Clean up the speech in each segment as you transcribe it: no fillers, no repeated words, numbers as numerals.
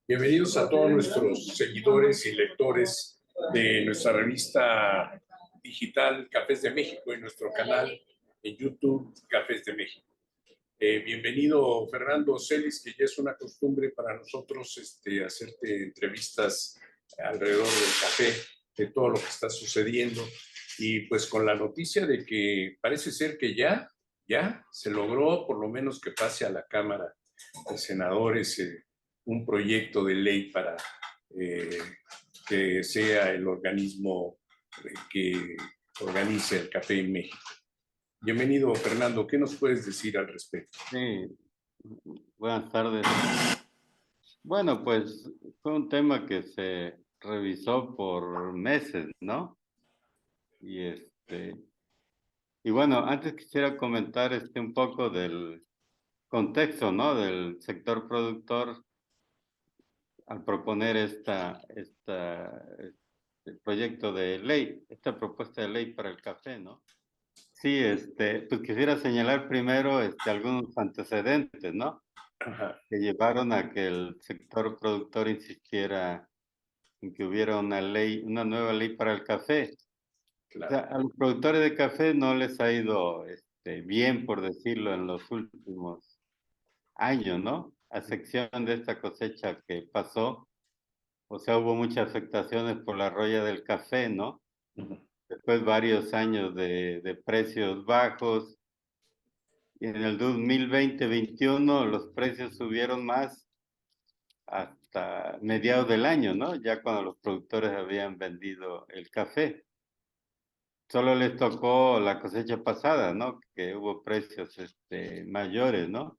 Bienvenidos a todos nuestros seguidores y lectores de nuestra revista digital Cafés de México y nuestro canal en YouTube Cafés de México. Bienvenido Fernando Celis, que ya es una costumbre para nosotros hacerte entrevistas alrededor del café, de todo lo que está sucediendo y pues con la noticia de que parece ser que ya se logró por lo menos que pase a la Cámara de Senadores un proyecto de ley para eh, que sea el organismo que organice el café en México. Bienvenido, Fernando. ¿Qué nos puedes decir al respecto? Sí, buenas tardes. Bueno, pues fue un tema que se revisó por meses, ¿no? Y y bueno, antes quisiera comentar un poco del contexto, ¿no? Del sector productor al proponer este proyecto de ley, esta propuesta de ley para el café, ¿no? Sí, pues quisiera señalar primero algunos antecedentes, ¿no? Ajá, Que llevaron a que el sector productor insistiera en que hubiera una ley, una nueva ley para el café. O sea, claro. a los productores de café no les ha ido bien, por decirlo, en los últimos años, ¿no? A excepción de esta cosecha que pasó, o sea, hubo muchas afectaciones por la roya del café, ¿no? Ujú. Después varios años de precios bajos, y en el 2020-21 los precios subieron más hasta mediados del año, ¿no? Ya cuando los productores habían vendido el café. Solo les tocó la cosecha pasada, ¿no? Que hubo precios mayores, ¿no?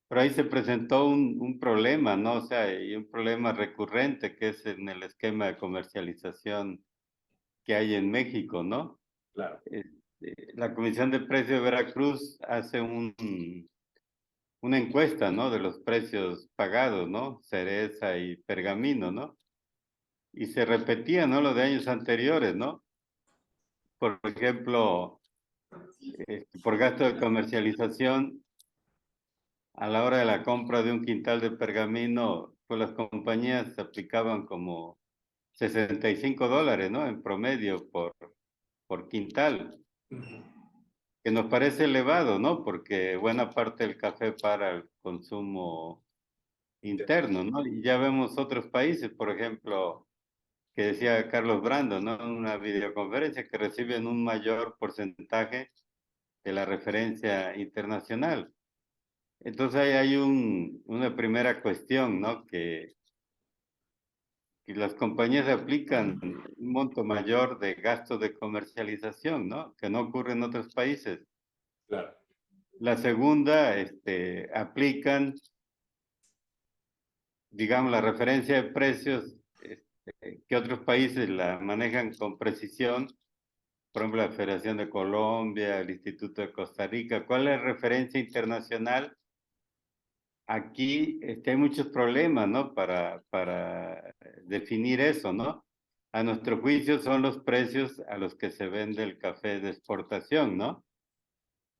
Pero ahí se presentó un problema, ¿no? O sea, y un problema recurrente que es en el esquema de comercialización que hay en México, ¿no? Claro. La Comisión de Precios de Veracruz hace una encuesta, ¿no? De los precios pagados, ¿no? Cereza y Pergamino, ¿no? Y se repetía, ¿no? Lo de años anteriores, ¿no? Por ejemplo, por gasto de comercialización, a la hora de la compra de un quintal de pergamino, pues las compañías aplicaban como $65, ¿no? En promedio por quintal, Ujú. que nos parece elevado, ¿no? Porque buena parte del café para el consumo interno, ¿no? Y ya vemos otros países, por ejemplo, que decía Carlos Brando, ¿no? En una videoconferencia, que reciben un mayor porcentaje de la referencia internacional. Entonces ahí hay una primera cuestión, ¿no? Que las compañías aplican un monto mayor de gasto de comercialización, ¿no? Que no ocurre en otros países. Claro. La segunda, aplican, digamos, la referencia de precios, que otros países la manejan con precisión. Por ejemplo, la Federación de Colombia, el Instituto de Costa Rica. ¿Cuál es la referencia internacional? Aquí hay muchos problemas, ¿no? Para definir eso, ¿no? A nuestro juicio son los precios a los que se vende el café de exportación, ¿no?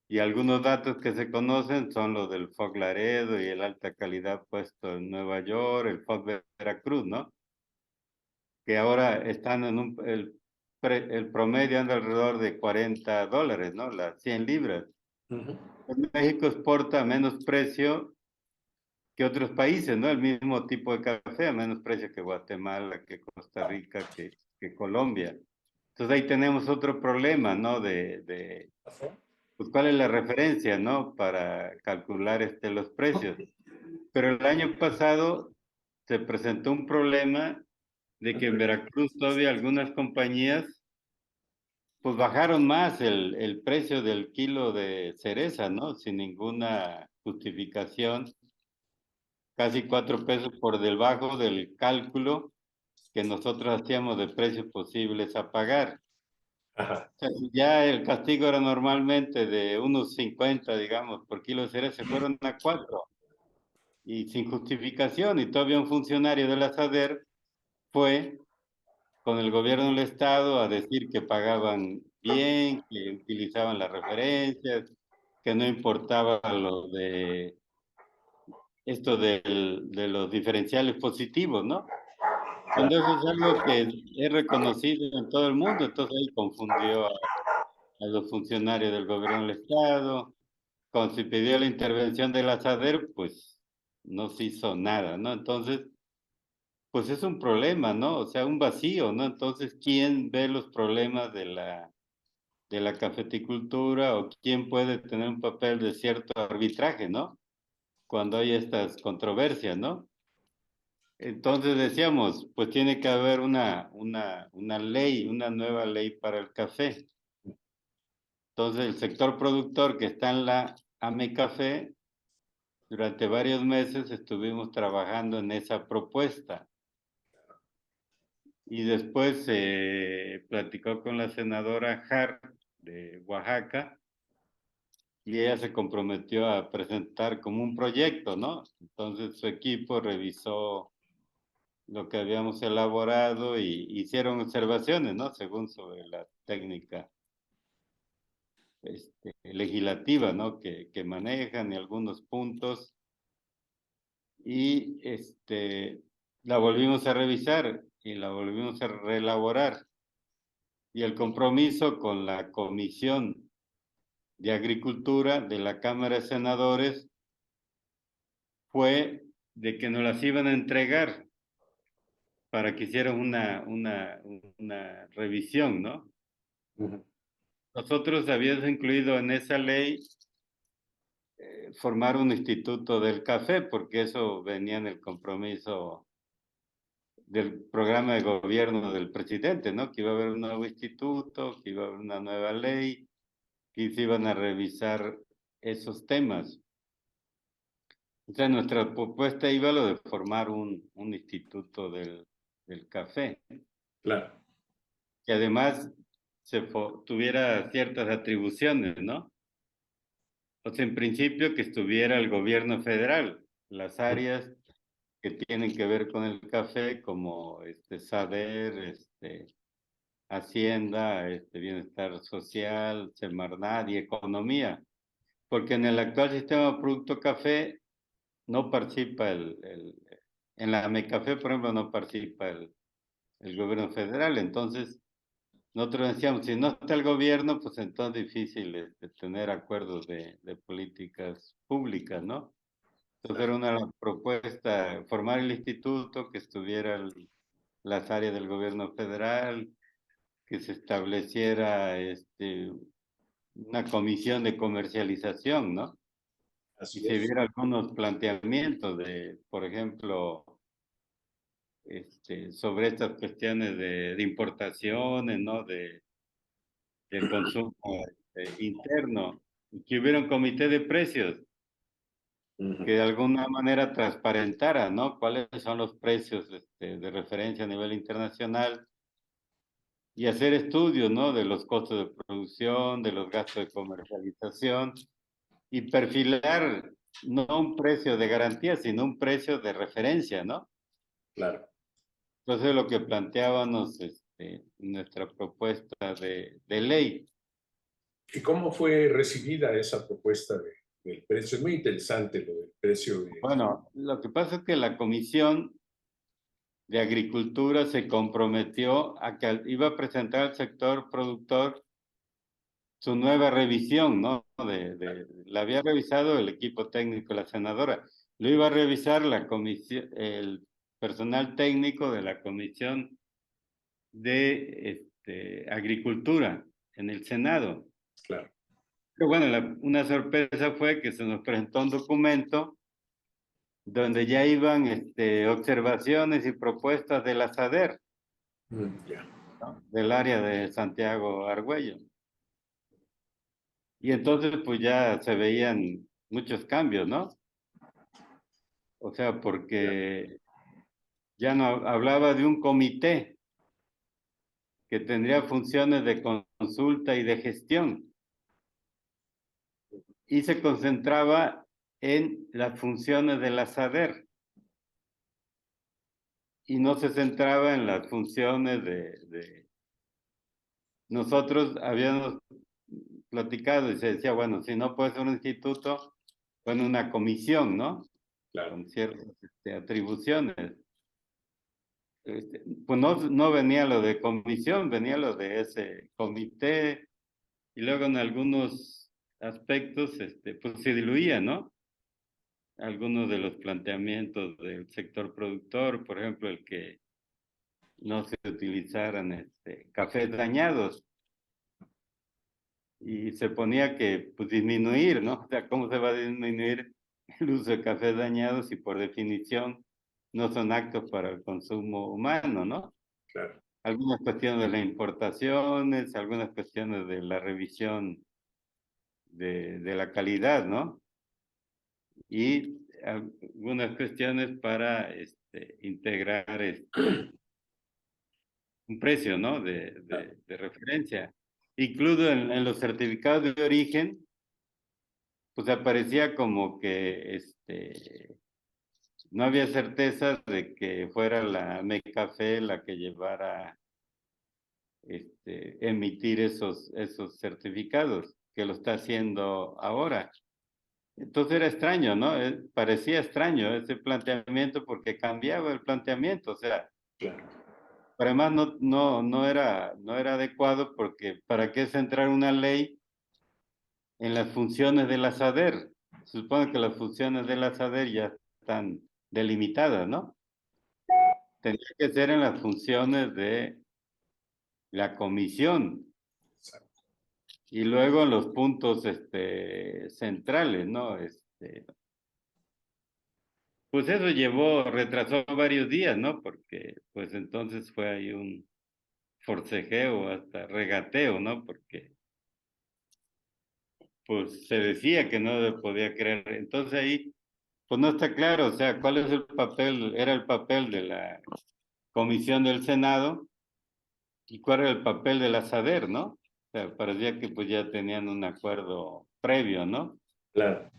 Y algunos datos que se conocen son los del FOC Laredo y el alta calidad puesto en Nueva York, el FOC Veracruz, ¿no? Que ahora están en el promedio anda alrededor de $40, ¿no? Las 100 libras. Ujú. México exporta a menos precio que otros países, ¿no? El mismo tipo de café a menos precio que Guatemala, que Costa Rica, que Colombia. Entonces ahí tenemos otro problema, ¿no? Pues, ¿cuál es la referencia, ¿no? Para calcular los precios. Pero el año pasado se presentó un problema de que en Veracruz todavía algunas compañías pues bajaron más el precio del kilo de cereza, ¿no? Sin ninguna justificación, casi 4 pesos por debajo del cálculo que nosotros hacíamos de precios posibles a pagar. Ajá. O sea, si ya el castigo era normalmente de unos 50, digamos, por kilo de cereza, se fueron a 4 y sin justificación. Y todavía un funcionario de la SADER fue con el gobierno del estado a decir que pagaban bien, que utilizaban las referencias, que no importaba lo de esto de los diferenciales positivos, ¿no? Cuando eso es algo que es reconocido en todo el mundo, entonces ahí confundió a los funcionarios del gobierno del Estado. Cuando se pidió la intervención de la SADER, pues no se hizo nada, ¿no? Entonces, pues es un problema, ¿no? O sea, un vacío, ¿no? Entonces, ¿quién ve los problemas de la cafeticultura o quién puede tener un papel de cierto arbitraje, ¿no? Cuando hay estas controversias, ¿no? Entonces decíamos, pues tiene que haber una ley, una nueva ley para el café. Entonces el sector productor que está en la AMECAFé, durante varios meses estuvimos trabajando en esa propuesta y después se platicó con la senadora Hart de Oaxaca y ella se comprometió a presentar como un proyecto, ¿no? Entonces su equipo revisó lo que habíamos elaborado y hicieron observaciones, ¿no? Según sobre la técnica legislativa, ¿no? Que manejan y algunos puntos y la volvimos a revisar y la volvimos a reelaborar. Y el compromiso con la Comisión de Agricultura de la Cámara de Senadores fue de que nos las iban a entregar para que hicieran una revisión, ¿no? Ujú. Nosotros habíamos incluido en esa ley formar un instituto del café, porque eso venía en el compromiso del programa de gobierno del presidente, ¿no? Que iba a haber un nuevo instituto, que iba a haber una nueva ley, que se iban a revisar esos temas. O sea, nuestra propuesta iba a lo de formar un instituto del café, Claro. que además tuviera ciertas atribuciones, ¿no? O sea, en principio que estuviera el gobierno federal, las áreas que tienen que ver con el café, como SADER, Hacienda, Bienestar Social, Semarnat y Economía, porque en el actual sistema de producto café no participa en la MECAFé, por ejemplo, no participa el gobierno federal, entonces nosotros decíamos, si no está el gobierno, pues entonces es difícil tener acuerdos de políticas públicas, ¿no? Entonces era una propuesta formar el instituto que estuviera las áreas del gobierno federal, que se estableciera una comisión de comercialización, ¿no? Y Así se es. viera algunos planteamientos de, por ejemplo, sobre estas cuestiones de importaciones, ¿no? De consumo interno, y que hubiera un comité de precios que Ujú. de alguna manera transparentara, ¿no? Cuáles son los precios de referencia a nivel internacional y hacer estudios, ¿no? De los costos de producción, de los gastos de comercialización y perfilar no un precio de garantía, sino un precio de referencia, ¿no? Claro. Entonces lo que planteábamos en nuestra propuesta de ley. ¿Y cómo fue recibida esa propuesta del precio? Es muy interesante lo del precio de... Bueno, lo que pasa es que la Comisión de Agricultura se comprometió a que iba a presentar al sector productor su nueva revisión, ¿no? La había revisado el equipo técnico, la senadora. Lo iba a revisar la comisión, el personal técnico de la Comisión de Agricultura en el Senado. Claro. Pero bueno, una sorpresa fue que se nos presentó un documento donde ya iban observaciones y propuestas de la SADER, Ya. ¿no? Del área de Santiago Argüello. Y entonces pues ya se veían muchos cambios, ¿no? O sea, Ya. porque ya no hablaba de un comité que tendría funciones de consulta y de gestión y se concentraba en las funciones de la SADER y no se centraba en las funciones Nosotros habíamos platicado y se decía, bueno, si no puede ser un instituto, bueno, una comisión, ¿no? claro, con ciertas atribuciones. Pues no venía lo de comisión, venía lo de ese comité, y luego en algunos aspectos pues se diluía, ¿no? Algunos de los planteamientos del sector productor, por ejemplo, el que no se utilizaran cafés dañados, y se ponía que pues disminuir, ¿no? O sea, ¿cómo se va a disminuir el uso de cafés dañados si por definición no son aptos para el consumo humano, ¿no? claro. Algunas cuestiones de las importaciones, algunas cuestiones de la revisión de la calidad, ¿no? Y algunas cuestiones para integrar un precio, ¿no? De referencia. Incluso en los certificados de origen, pues aparecía como que no había certeza de que fuera la Mecafé la que llevara emitir esos certificados, que lo está haciendo ahora. Entonces era extraño, ¿no? Parecía extraño ese planteamiento porque cambiaba el planteamiento, o sea, Claro, pero además no era adecuado porque ¿para qué centrar una ley en las funciones de la SADER? Se supone que las funciones de la SADER ya están delimitadas, ¿no? Tendría que ser en las funciones de la comisión exacto. y luego en los puntos centrales, ¿no? Pues eso retrasó varios días, ¿no? Porque pues entonces fue ahí un forcejeo, hasta regateo, ¿no? Porque pues se decía que no se podía creer. Entonces ahí, pues no está claro, o sea, cuál es el papel, era el papel de la comisión del Senado y cuál era el papel de la SADER, ¿no? O sea, parecía que pues ya tenían un acuerdo previo, ¿no? Claro,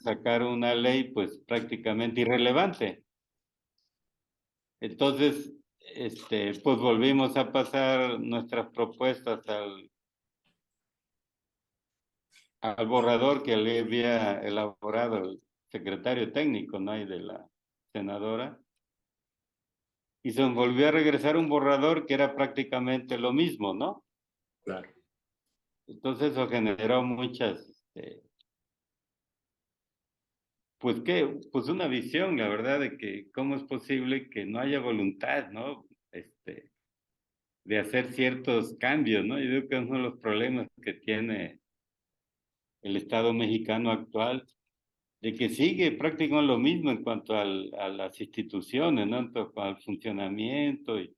Sacar una ley pues prácticamente irrelevante. Entonces, pues volvimos a pasar nuestras propuestas al borrador que le había elaborado el secretario técnico, ¿no? Y de la senadora. Y se volvió a regresar un borrador que era prácticamente lo mismo, ¿no? claro. Entonces eso generó muchas, pues qué, pues una visión, la verdad, de que cómo es posible que no haya voluntad, ¿no? De hacer ciertos cambios, ¿no? Yo creo que es uno de los problemas que tiene el Estado mexicano actual, de que sigue prácticamente lo mismo en cuanto a las instituciones, ¿no? En cuanto al funcionamiento y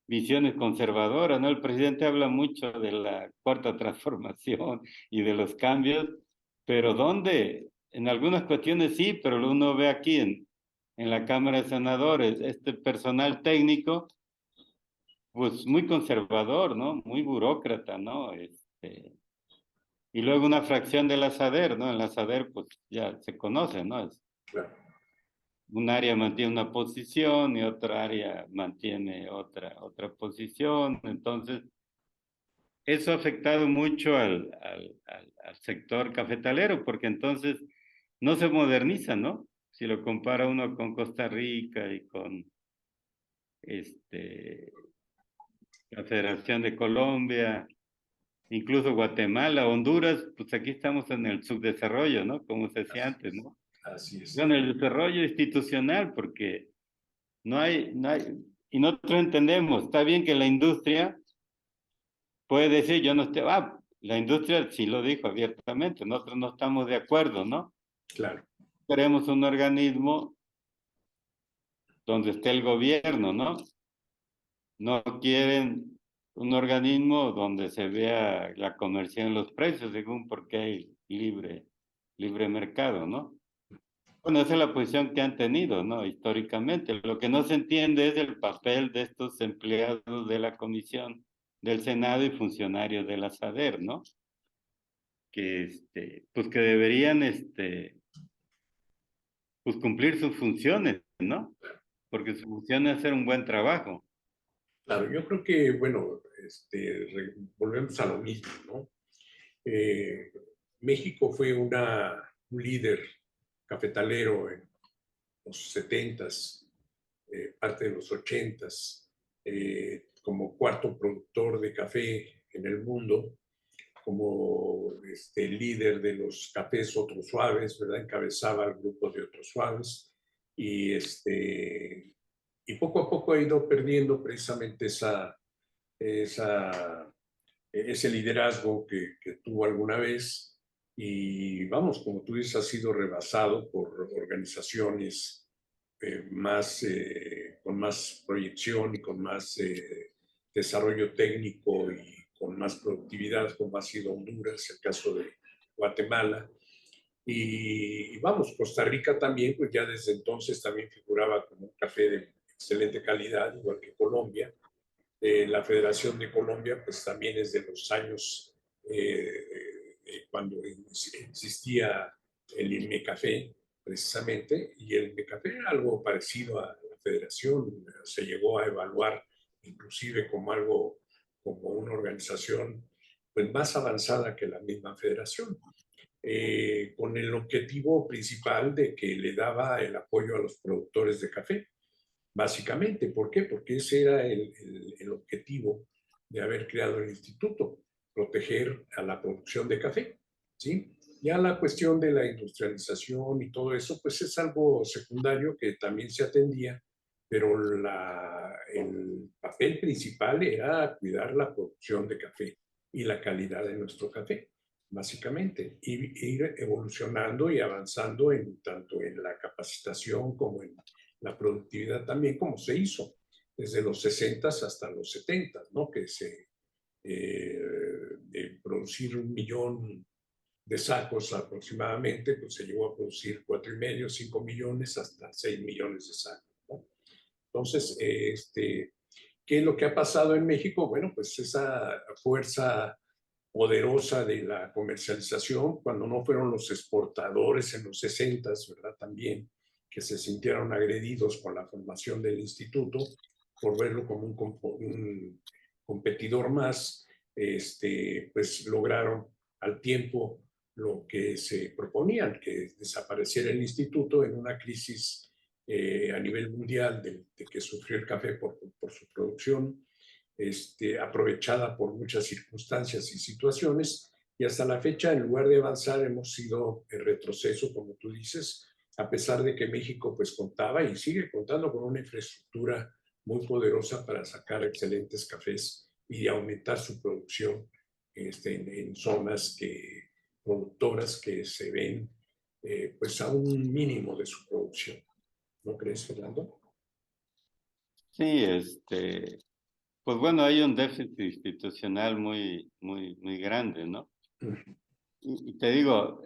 visiones conservadoras, ¿no? El presidente habla mucho de la cuarta transformación y de los cambios, pero ¿dónde? En algunas cuestiones sí, pero uno ve aquí en la Cámara de Senadores, este personal técnico, pues muy conservador, ¿no? Muy burócrata, ¿no? Y luego una fracción de la SADER, ¿no? En la SADER, pues ya se conoce, ¿no? Claro. Un área mantiene una posición y otra área mantiene otra posición. Entonces, eso ha afectado mucho al sector cafetalero, porque entonces no se moderniza, ¿no? Si lo compara uno con Costa Rica y con este, la Federación de Colombia, incluso Guatemala, Honduras, pues aquí estamos en el subdesarrollo, ¿no? Como se decía Así antes, es. ¿no? Así es. En el desarrollo institucional, porque no hay, y nosotros entendemos, está bien que la industria puede decir, yo no estoy, la industria sí lo dijo abiertamente, nosotros no estamos de acuerdo, ¿no? Claro, Queremos un organismo donde esté el gobierno, ¿no? No quieren un organismo donde se vea la comercio en los precios, según porque hay libre mercado, ¿no? Bueno, esa es la posición que han tenido, ¿no? Históricamente. Lo que no se entiende es el papel de estos empleados de la Comisión del Senado y funcionarios de la SADER, ¿no? Que, pues que deberían, pues cumplir sus funciones, ¿no? Porque su función es hacer un buen trabajo. claro. Yo creo que, bueno, volvemos a lo mismo, ¿no? Eh, México fue un líder cafetalero los 70s, parte de los 80s, como cuarto productor de café en el mundo, como líder de los cafés Otros Suaves, ¿verdad? Encabezaba el grupo de Otros Suaves y, y poco a poco ha ido perdiendo precisamente ese liderazgo que tuvo alguna vez y vamos, como tú dices, ha sido rebasado por organizaciones con más proyección y con más desarrollo técnico y con más productividad, como ha sido Honduras, el caso de Guatemala. Y vamos, Costa Rica también, pues ya desde entonces también figuraba como un café de excelente calidad, igual que Colombia. La Federación de Colombia, pues también es de los años cuando existía el INMECAFé, precisamente, y el INMECAFé era algo parecido a la Federación, se llegó a evaluar inclusive como algo, como una organización pues más avanzada que la misma Federación. Con el objetivo principal de que le daba el apoyo a los productores de café, básicamente. ¿Por qué? Porque ese era el objetivo de haber creado el instituto, proteger a la producción de café, ¿sí? Ya la cuestión de la industrialización y todo eso, pues es algo secundario que también se atendía, pero el papel principal era cuidar la producción de café y la calidad de nuestro café, básicamente, y ir evolucionando y avanzando tanto en la capacitación como en la productividad también, como se hizo desde los 60 hasta los 70, ¿no? Que de producir 1 millón de sacos aproximadamente, pues se llegó a producir 4,5, 5 millones, hasta 6 millones de sacos, ¿no? Entonces, ¿qué es lo que ha pasado en México? Bueno, pues esa fuerza poderosa de la comercialización, cuando no fueron los exportadores en los 60s, ¿verdad? También, que se sintieron agredidos con la formación del instituto por verlo como un competidor más, pues lograron al tiempo lo que se proponían, que desapareciera el instituto en una crisis a nivel mundial de que sufrió el café por su producción, aprovechada por muchas circunstancias y situaciones, y hasta la fecha, en lugar de avanzar, hemos ido en retroceso, como tú dices, a pesar de que México pues contaba y sigue contando con una infraestructura muy poderosa para sacar excelentes cafés y aumentar su producción en zonas productoras que se ven pues a un mínimo de su producción. ¿No crees, Fernando? Sí, pues bueno, hay un déficit institucional muy grande, ¿no? Y te digo,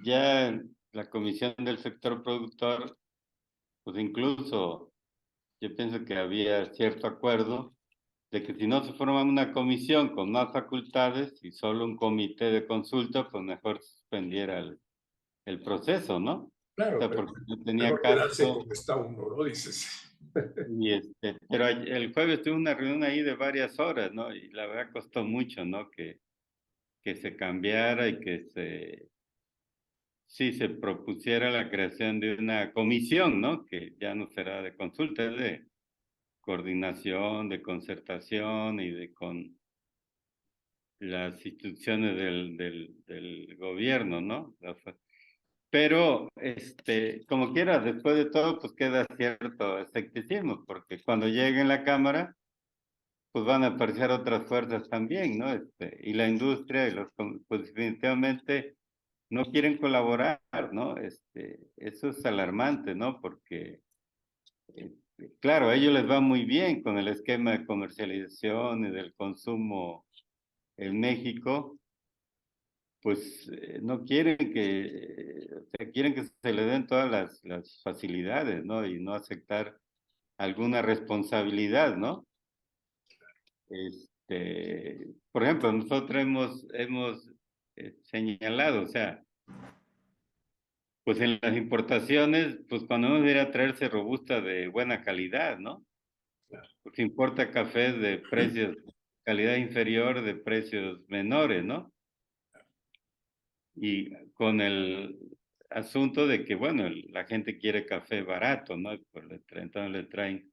ya la Comisión del Sector Productor, pues incluso yo pienso que había cierto acuerdo de que si no se forma una comisión con más facultades y solo un comité de consulta, pues mejor se suspendiera el proceso, ¿no? O Claro, sea, pero porque no tenía mejor quedarse caso. como está uno, ¿no? Dices. Y pero el jueves tuve una reunión ahí de varias horas, ¿no? Y la verdad costó mucho, ¿no? Que se cambiara y sí, se propusiera la creación de una comisión, ¿no? Que ya no será de consulta, es de coordinación, de concertación y con las instituciones del gobierno, ¿no? Pero, como quiera, después de todo, pues queda cierto escepticismo, porque cuando llegue en la Cámara, pues van a aparecer otras fuerzas también, ¿no? Y la industria y pues definitivamente no quieren colaborar, ¿no? Eso es alarmante, ¿no? Porque, claro, a ellos les va muy bien con el esquema de comercialización y del consumo en México, pues no quieren o sea, quieren que se le den todas las facilidades, ¿no? Y no aceptar alguna responsabilidad, ¿no? Por ejemplo, nosotros hemos señalado, o sea, pues en las importaciones, pues cuando uno viene a traerse robusta de buena calidad, ¿no? Pues importa cafés de precios, calidad inferior, de precios menores, ¿no? Y con asunto de que, bueno, la gente quiere café barato, ¿no? Entonces le traen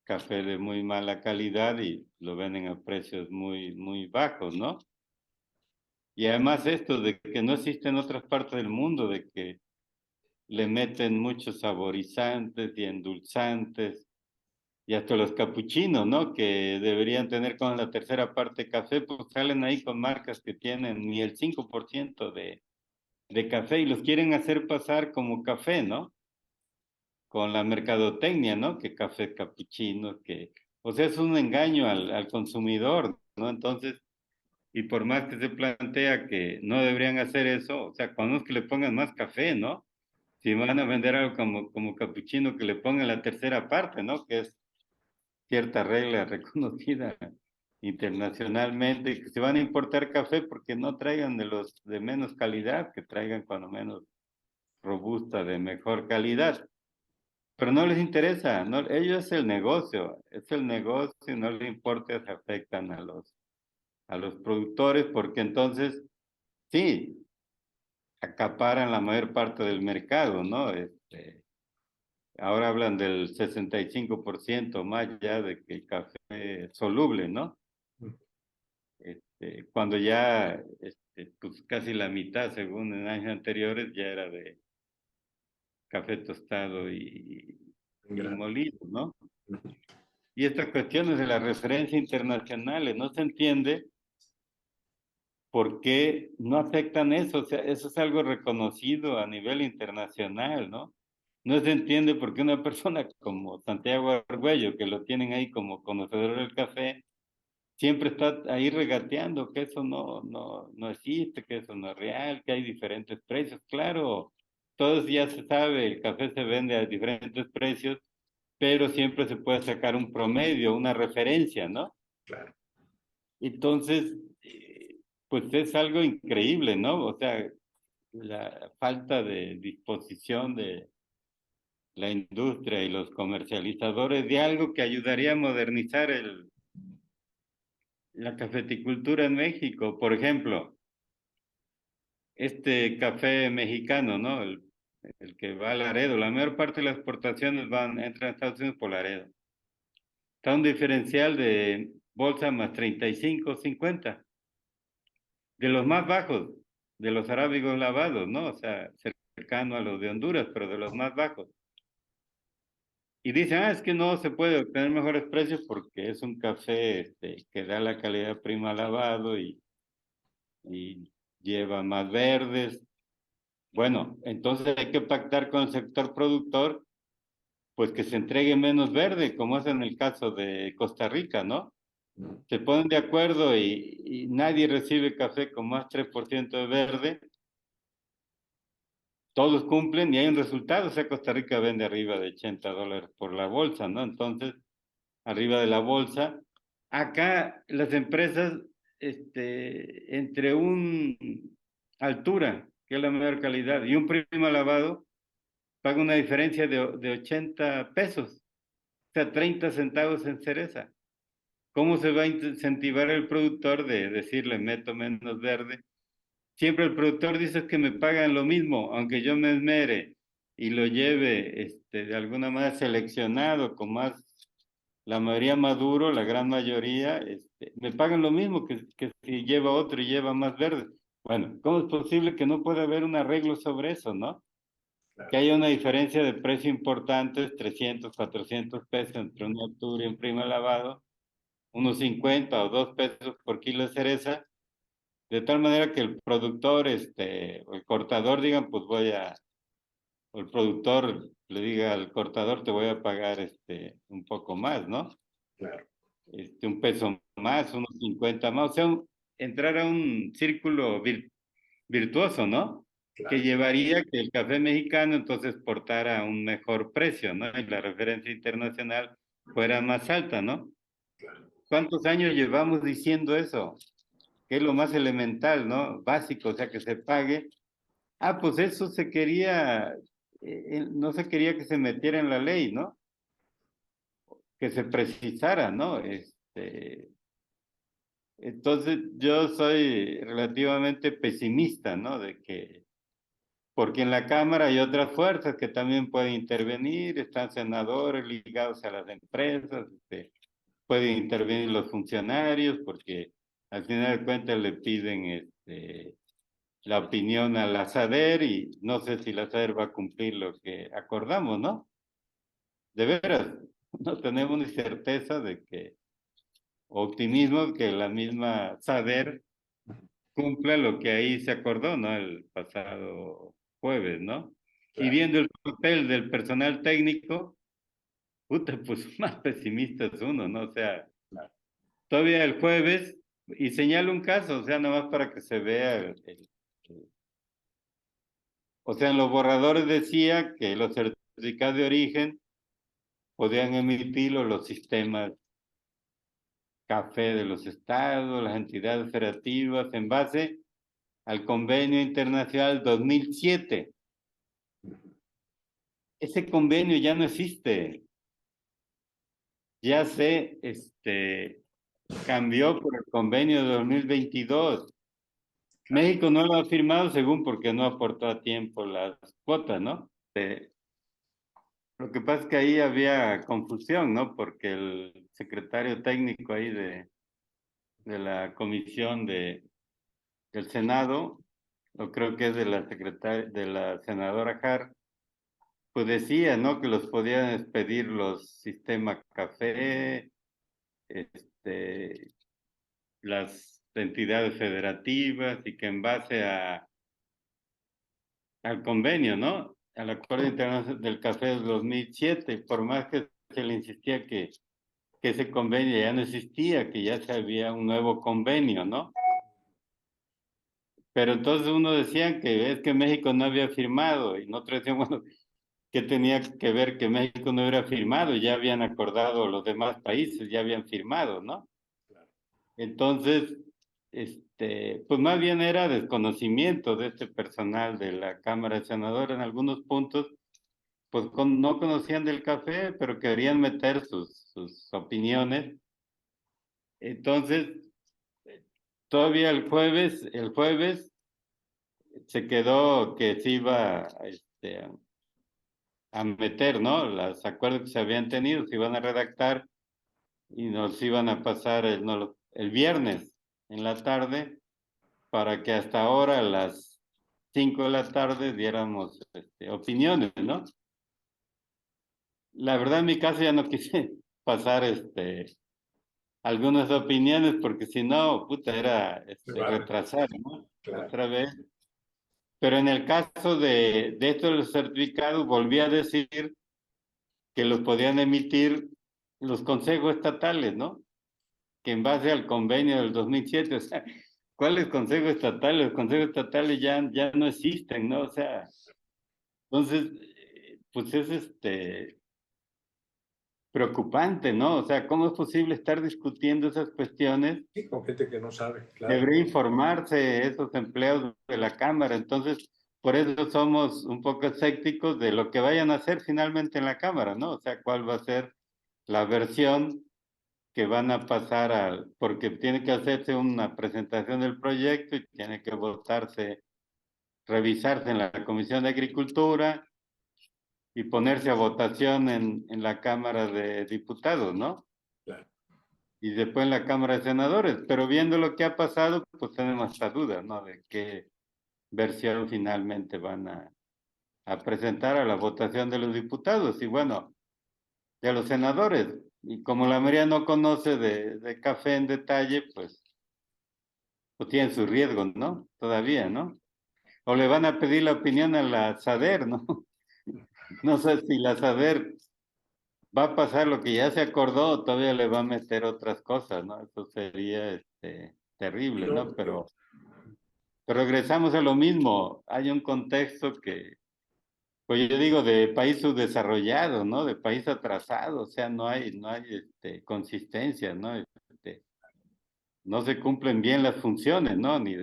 café de muy mala calidad y lo venden a precios muy, muy bajos, ¿no? Y además esto de que no existe en otras partes del mundo, de que le meten muchos saborizantes y endulzantes y hasta los capuchinos, ¿no? Que deberían tener con la tercera parte café, pues salen ahí con marcas que tienen ni el 5% de café y los quieren hacer pasar como café, ¿no? Con la mercadotecnia, ¿no? Que café capuchino, que... O sea, es un engaño al consumidor, ¿no? Entonces, y por más que se plantea que no deberían hacer eso, o sea, cuando es que le pongan más café, ¿no? Si van a vender algo como capuchino, que le pongan la tercera parte, ¿no? Que es cierta regla reconocida internacionalmente, que se van a importar café porque no traigan de los de menos calidad, que traigan cuando menos robusta de mejor calidad. Pero no les interesa, no, ellos es el negocio, no les importa si afectan a los productores, porque entonces, sí, acaparan la mayor parte del mercado, ¿no? Ahora hablan del 65% más ya de que el café es soluble, ¿no? Cuando ya pues casi la mitad, según en años anteriores, ya era de café tostado y molido, ¿no? Y estas cuestiones de las referencias internacionales, no se entiende por qué no afectan eso, o sea, eso es algo reconocido a nivel internacional, ¿no? No se entiende por qué una persona como Santiago Argüello, que lo tienen ahí como conocedor del café, siempre está ahí regateando que eso no existe, que eso no es real, que hay diferentes precios. Claro, todos ya se sabe, el café se vende a diferentes precios, pero siempre se puede sacar un promedio, una referencia, ¿no? Claro. Entonces, pues es algo increíble, ¿no? O sea, la falta de disposición de la industria y los comercializadores de algo que ayudaría a modernizar la cafeticultura en México. Por ejemplo, este café mexicano, ¿no? El que va a Laredo, la mayor parte de las exportaciones entran a Estados Unidos por Laredo. Está un diferencial de bolsa más 35, 50, de los más bajos, de los arábigos lavados, ¿no? O sea, cercano a los de Honduras, pero de los más bajos. Y dicen, es que no se puede obtener mejores precios porque es un café que da la calidad prima lavado y lleva más verdes. Bueno, entonces hay que pactar con el sector productor, pues que se entregue menos verde, como es en el caso de Costa Rica, ¿no? Se ponen de acuerdo y nadie recibe café con más 3% de verde, todos cumplen y hay un resultado, o sea, Costa Rica vende arriba de $80 por la bolsa, ¿no? Entonces, arriba de la bolsa, acá las empresas, entre un altura, que es la mejor calidad, y un primo lavado, paga una diferencia de 80 pesos, o sea, 30 centavos en cereza. ¿Cómo se va a incentivar el productor de decirle meto menos verde? Siempre el productor dice que me pagan lo mismo, aunque yo me esmere y lo lleve de alguna manera seleccionado, con más, la mayoría maduro, la gran mayoría, me pagan lo mismo que si lleva otro y lleva más verde. Bueno, ¿cómo es posible que no pueda haber un arreglo sobre eso, no? Que haya una diferencia de precio importante, 300, 400 pesos entre un octubre y un primo lavado, unos 50 o 2 pesos por kilo de cereza, de tal manera que el productor, o el cortador digan, pues o el productor le diga al cortador, te voy a pagar un poco más, ¿no? Claro. Un peso más, unos 50 más, o sea, entrar a un círculo virtuoso, ¿no? Que Claro. llevaría que el café mexicano entonces portara un mejor precio, ¿no? Y la referencia internacional fuera más alta, ¿no? ¿Cuántos años llevamos diciendo eso? Que es lo más elemental, ¿no? Básico, o sea, que se pague. Ah, pues eso se quería, no se quería que se metiera en la ley, ¿no? Que se precisara, ¿no? Entonces yo soy relativamente pesimista, ¿no? De que porque en la Cámara hay otras fuerzas que también pueden intervenir, están senadores ligados a las empresas, pueden intervenir los funcionarios, porque al final de cuentas le piden la opinión a la SADER y no sé si la SADER va a cumplir lo que acordamos, ¿no? De veras, no tenemos ni certeza de que, optimismo que la misma SADER cumpla lo que ahí se acordó, ¿no? El pasado jueves, ¿no? Y Claro. viendo el papel del personal técnico, puta, pues más pesimista es uno, ¿no? O sea, todavía el jueves, y señalo un caso, o sea, nomás para que se vea o sea, en los borradores decía que los certificados de origen podían emitirlo los sistemas café de los estados, las entidades federativas, en base al Convenio Internacional 2007. Ese convenio ya no existe. Ya se cambió por el convenio de 2022. México no lo ha firmado según porque no aportó a tiempo las cuotas, ¿no? Lo que pasa es que ahí había confusión, ¿no? Porque el secretario técnico ahí de la comisión del Senado, o creo que es de la secretaria, de la senadora Har, pues decía, ¿no? Que los podían expedir los sistemas café, este, las entidades federativas y que en base al convenio, ¿no? Al Acuerdo Internacional del Café del 2007, por más que se le insistía que ese convenio ya no existía, que ya se había un nuevo convenio, ¿no? Pero entonces uno decía que es que México no había firmado y nosotros decíamos, bueno, ¿qué tenía que ver que México no hubiera firmado? Ya habían acordado los demás países, ya habían firmado, ¿no? Entonces, pues más bien era desconocimiento de este personal de la Cámara de Senadores en algunos puntos, pues no conocían del café, pero querían meter sus opiniones. Entonces, todavía el jueves se quedó que se iba a meter, ¿no? Los acuerdos que se habían tenido, se iban a redactar y nos iban a pasar no, el viernes en la tarde para que hasta ahora a las 5 de la tarde diéramos opiniones, ¿no? La verdad en mi caso ya no quise pasar algunas opiniones porque si no, puta, era Se va a retrasar, retrasar. ¿no? Claro. Otra vez. Pero en el caso de estos los certificados, volví a decir que los podían emitir los consejos estatales, ¿no? Que en base al convenio del 2007, o sea, ¿cuáles consejos estatales? Los consejos estatales ya no existen, ¿no? O sea, entonces, pues es preocupante, ¿no? O sea, ¿cómo es posible estar discutiendo esas cuestiones? Sí, con gente que no sabe, claro. Debería informarse esos empleados de la Cámara. Entonces, por eso somos un poco escépticos de lo que vayan a hacer finalmente en la Cámara, ¿no? O sea, cuál va a ser la versión que van a pasar porque tiene que hacerse una presentación del proyecto y tiene que votarse, revisarse en la Comisión de Agricultura y ponerse a votación en la Cámara de Diputados, ¿no? Claro. Y después en la Cámara de Senadores. Pero viendo lo que ha pasado, pues tenemos esta duda, ¿no? De qué versión finalmente van a presentar a la votación de los diputados y bueno, de los senadores. Y como la mayoría no conoce de café en detalle, pues tienen sus riesgos, ¿no? Todavía, ¿no? O le van a pedir la opinión a la SADER, ¿no? No sé si la SADER va a pasar lo que ya se acordó o todavía le va a meter otras cosas, ¿no? Eso sería Y terrible, no, ¿no? Pero regresamos a lo mismo. Hay un contexto que, pues yo digo, de país subdesarrollado, ¿no? De país atrasado, o sea, no hay consistencia, ¿no? No se cumplen bien las funciones, ¿no? Ni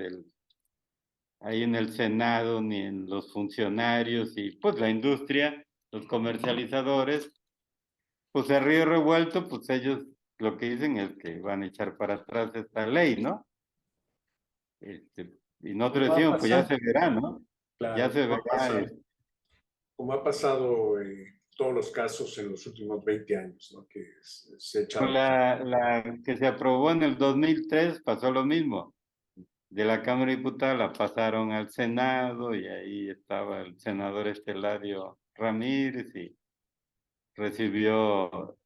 ahí en el Senado, ni en los funcionarios, y pues la industria, los comercializadores, pues el río revuelto, pues ellos lo que dicen es que van a echar para atrás esta ley, ¿no? Y pues nosotros va a decimos, pues ya pasar. se verá, ¿no? Ya Claro, se verá. como ha pasado todos los casos en los últimos 20 años, ¿no? Que se Con echaron. la que se aprobó en el 2003 pasó lo mismo. De la Cámara de Diputados la pasaron al Senado y ahí estaba el senador Esteladio Ramírez y recibió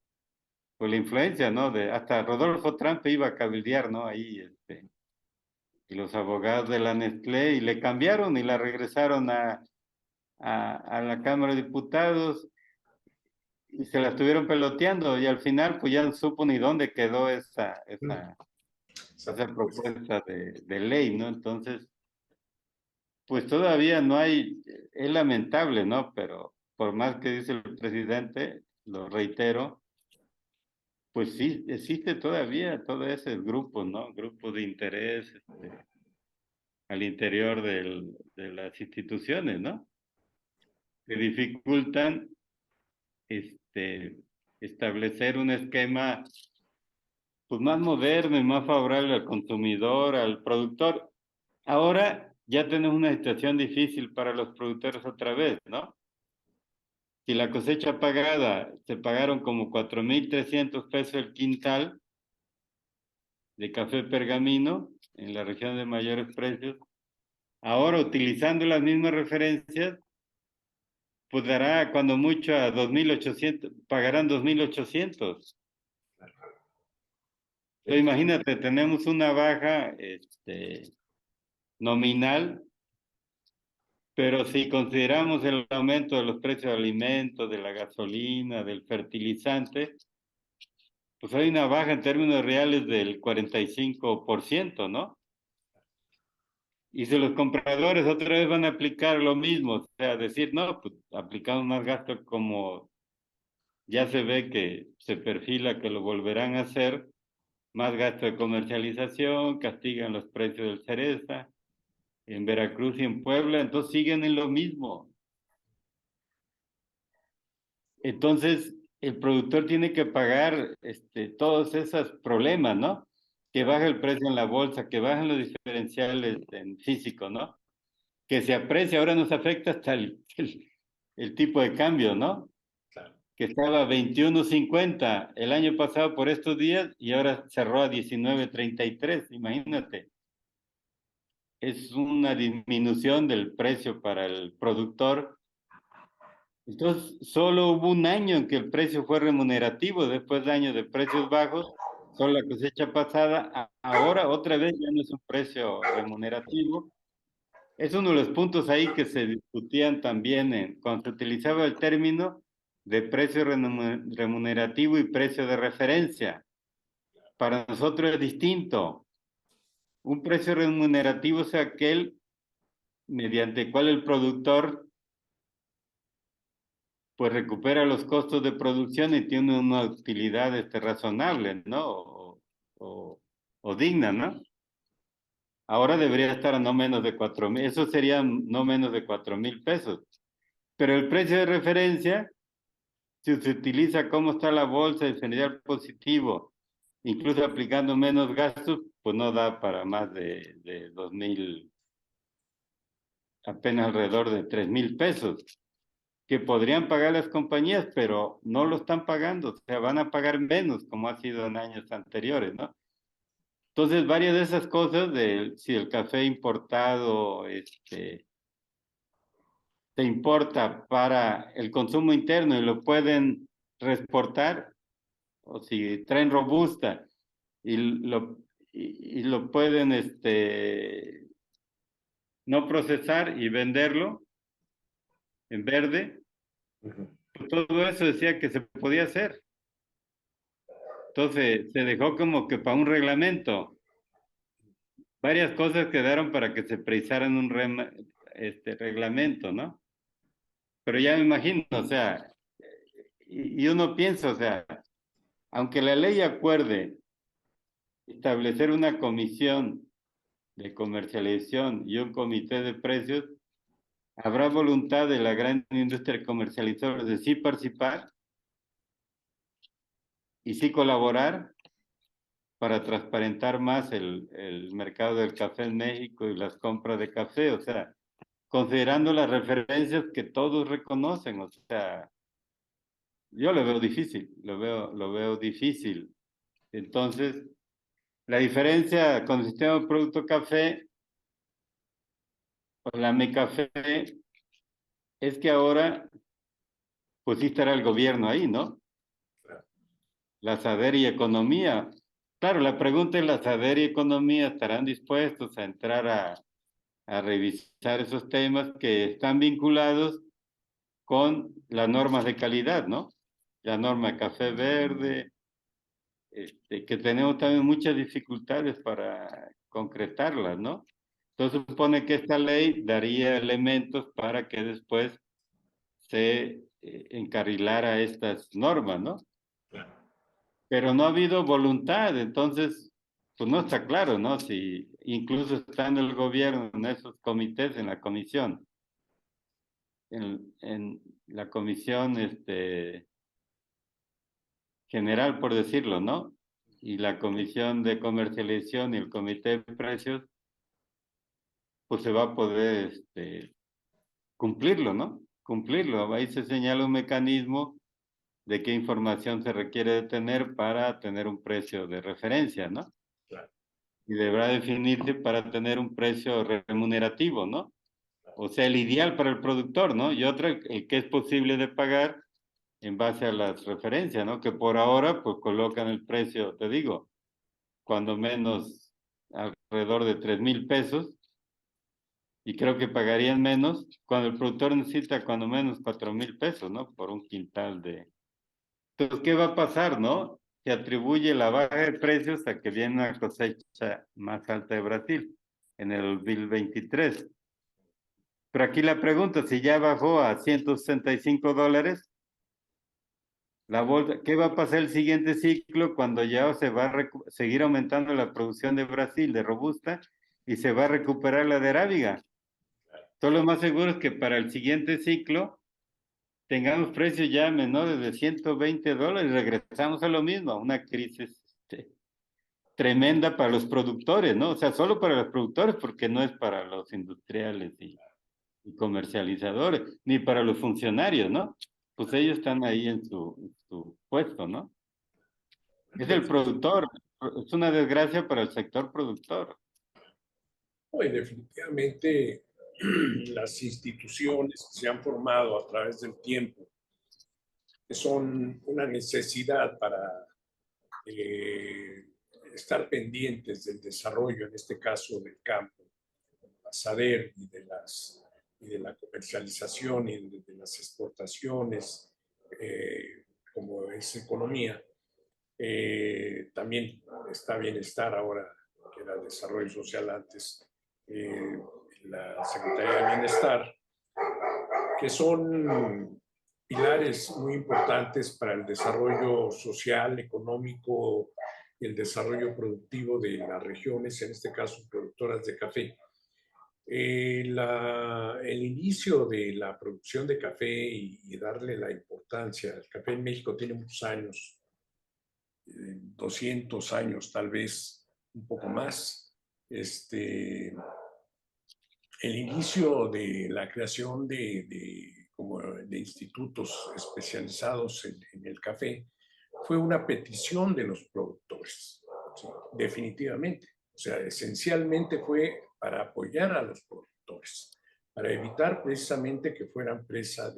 pues, la influencia, ¿no? Hasta Rodolfo Trump iba a cabildear, ¿no? Ahí, y los abogados de la Nestlé y le cambiaron y la regresaron a la Cámara de Diputados y se la estuvieron peloteando y al final pues ya no supo ni dónde quedó Esa esa propuesta. propuesta de ley, ¿no? Entonces, pues todavía no hay, es lamentable, ¿no? Pero por más que dice el presidente, lo reitero, pues sí, existe todavía todo ese grupo, ¿no? Grupo de interés al interior de las instituciones, ¿no? Que dificultan este, establecer un esquema pues, más moderno y más favorable al consumidor, al productor. Ahora ya tenemos una situación difícil para los productores otra vez, ¿no? Si la cosecha pagada se pagaron como 4.300 pesos el quintal de café pergamino en la región de mayores precios, ahora utilizando las mismas referencias, pues dará cuando mucho a 2.800, pagarán 2.800. Entonces imagínate, tenemos una baja nominal, pero si consideramos el aumento de los precios de alimentos, de la gasolina, del fertilizante, pues hay una baja en términos reales del 45%, ¿no? Y si los compradores otra vez van a aplicar lo mismo, o sea, decir, no, pues aplicamos más gasto como ya se ve que se perfila que lo volverán a hacer, más gasto de comercialización, castigan los precios del cereza, en Veracruz y en Puebla, entonces siguen en lo mismo. Entonces, el productor tiene que pagar todos esos problemas, ¿no? Que baja el precio en la bolsa, que bajan los diferenciales en físico, ¿no? Que se aprecia, ahora nos afecta hasta el tipo de cambio, ¿no? Claro. Que estaba a 21.50 el año pasado por estos días y ahora cerró a 19.33, imagínate. Es una disminución del precio para el productor. Entonces, solo hubo un año en que el precio fue remunerativo, después de años de precios bajos, solo la cosecha pasada, ahora otra vez ya no es un precio remunerativo. Es uno de los puntos ahí que se discutían también cuando se utilizaba el término de precio remunerativo y precio de referencia. Para nosotros es distinto. Un precio remunerativo es aquel mediante el cual el productor pues recupera los costos de producción y tiene una utilidad razonable, ¿no? O digna, ¿no? Ahora debería estar a no menos de 4.000, eso sería no menos de 4.000 pesos. Pero el precio de referencia, si se utiliza cómo está la bolsa, el general positivo, incluso aplicando menos gastos, pues no da para más de 2.000, apenas alrededor de 3.000 pesos, que podrían pagar las compañías, pero no lo están pagando, o sea, van a pagar menos como ha sido en años anteriores, ¿no? Entonces, varias de esas cosas, de si el café importado se importa para el consumo interno y lo pueden reexportar, o si traen robusta y y lo pueden no procesar y venderlo en verde, Ujú. pues todo eso decía que se podía hacer. Entonces se dejó como que para un reglamento. Varias cosas quedaron para que se precisaran un reglamento, ¿no? Pero ya me imagino, o sea, y uno piensa, o sea, aunque la ley acuerde establecer una comisión de comercialización y un comité de precios, ¿habrá voluntad de la gran industria comercializadora de sí participar y sí colaborar para transparentar más el mercado del café en México y las compras de café? O sea, considerando las referencias que todos reconocen. O sea, yo lo veo difícil, lo veo difícil. Entonces, la diferencia con el sistema de producto café o la Mecafé es que ahora, pues sí estará el gobierno ahí, ¿no? La SADER y Economía. Claro, la pregunta es, ¿la SADER y Economía estarán dispuestos a entrar a revisar esos temas que están vinculados con las normas de calidad, ¿no? La norma de café verde, que tenemos también muchas dificultades para concretarlas, ¿no? Entonces supone que esta ley daría elementos para que después se encarrilara estas normas, ¿no? Pero no ha habido voluntad, entonces, pues no está claro, ¿no? Si incluso estando el gobierno en esos comités, en la comisión, en la comisión general, por decirlo, ¿no? Y la comisión de comercialización y el comité de precios, pues se va a poder cumplirlo, ¿no? Cumplirlo. Ahí se señala un mecanismo de qué información se requiere de tener para tener un precio de referencia, ¿no? Claro. Y deberá definirse para tener un precio remunerativo, ¿no? O sea, el ideal para el productor, ¿no? Y otro, el que es posible de pagar en base a las referencias, ¿no? Que por ahora, pues colocan el precio, te digo, cuando menos alrededor de 3,000 pesos, y creo que pagarían menos cuando el productor necesita cuando menos 4,000 pesos, ¿no? Por un quintal de... Entonces, ¿qué va a pasar, no? Se atribuye la baja de precios a que viene una cosecha más alta de Brasil en el 2023. Pero aquí la pregunta, si ya bajó a $165, la bolsa, ¿qué va a pasar el siguiente ciclo cuando ya se va a seguir aumentando la producción de Brasil de robusta y se va a recuperar la de arábiga? Todo lo más seguro es que para el siguiente ciclo tengamos precios ya menores de $120, regresamos a lo mismo, a una crisis tremenda para los productores, ¿no? O sea, solo para los productores, porque no es para los industriales y comercializadores, ni para los funcionarios, ¿no? Pues ellos están ahí en su puesto, ¿no? Es el productor, es una desgracia para el sector productor. Y definitivamente las instituciones que se han formado a través del tiempo, que son una necesidad para estar pendientes del desarrollo, en este caso del campo, la SADER y de la comercialización y de las exportaciones, como es economía. También está bienestar ahora, que era desarrollo social antes, la Secretaría de Bienestar, que son pilares muy importantes para el desarrollo social, económico y el desarrollo productivo de las regiones, en este caso productoras de café. El inicio de la producción de café y darle la importancia, el café en México tiene muchos años, 200 años tal vez, un poco más. El inicio de la creación como de institutos especializados en el café fue una petición de los productores, ¿sí? Definitivamente. O sea, esencialmente fue para apoyar a los productores, para evitar precisamente que fueran presa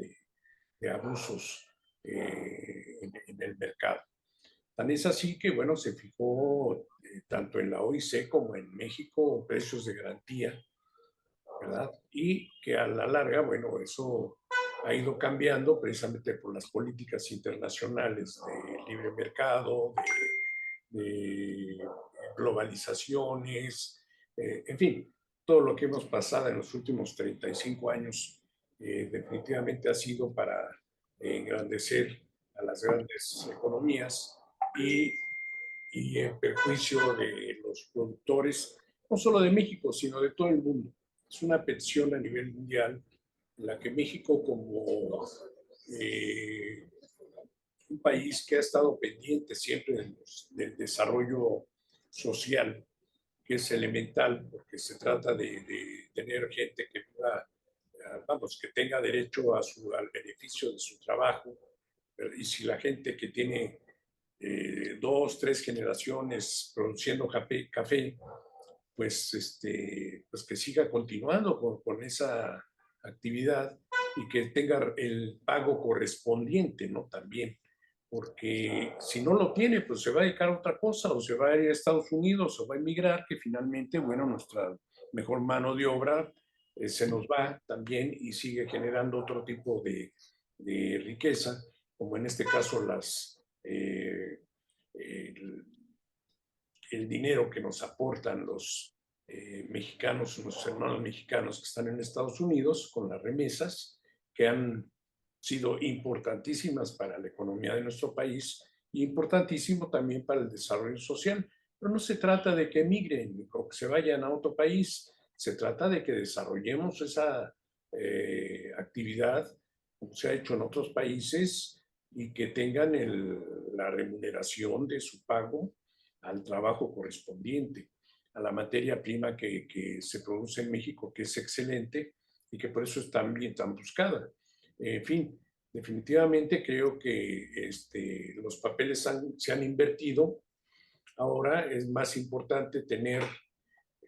de abusos en el mercado. Tan es así que, bueno, se fijó tanto en la OIC como en México precios de garantía, ¿verdad? Y que a la larga, bueno, eso ha ido cambiando precisamente por las políticas internacionales de libre mercado, de globalizaciones, en fin, todo lo que hemos pasado en los últimos 35 años definitivamente ha sido para engrandecer a las grandes economías y, y en perjuicio de los productores, no solo de México, sino de todo el mundo. Es una petición a nivel mundial en la que México, como un país que ha estado pendiente siempre del desarrollo social, que es elemental, porque se trata de tener gente que viva vamos, que tenga derecho al beneficio de su trabajo. Y si la gente que tiene 2, 3 generaciones produciendo café, pues, pues que siga continuando con esa actividad y que tenga el pago correspondiente, ¿no? También, porque si no lo tiene, pues se va a dedicar a otra cosa, o se va a ir a Estados Unidos, o va a emigrar, que finalmente, bueno, nuestra mejor mano de obra se nos va también y sigue generando otro tipo de riqueza, como en este caso el dinero que nos aportan los mexicanos, nuestros hermanos mexicanos que están en Estados Unidos con las remesas, que han sido importantísimas para la economía de nuestro país y importantísimo también para el desarrollo social. Pero no se trata de que emigren o que se vayan a otro país, se trata de que desarrollemos esa actividad como se ha hecho en otros países y que tengan la remuneración de su pago al trabajo correspondiente, a la materia prima que se produce en México, que es excelente y que por eso es tan bien, tan buscada. En fin, definitivamente creo que los papeles se han invertido. Ahora es más importante tener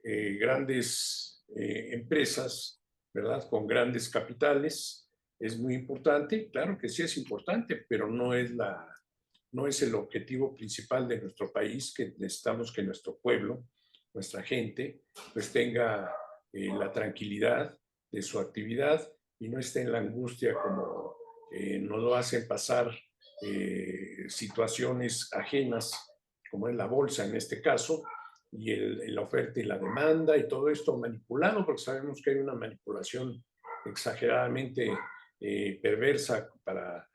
grandes empresas, ¿verdad? Con grandes capitales. Es muy importante, claro que sí es importante, pero no es el objetivo principal de nuestro país, que necesitamos que nuestro pueblo, nuestra gente, pues tenga la tranquilidad de su actividad y no esté en la angustia como nos lo hacen pasar situaciones ajenas, como es la bolsa en este caso, y la oferta y la demanda y todo esto manipulado, porque sabemos que hay una manipulación exageradamente perversa para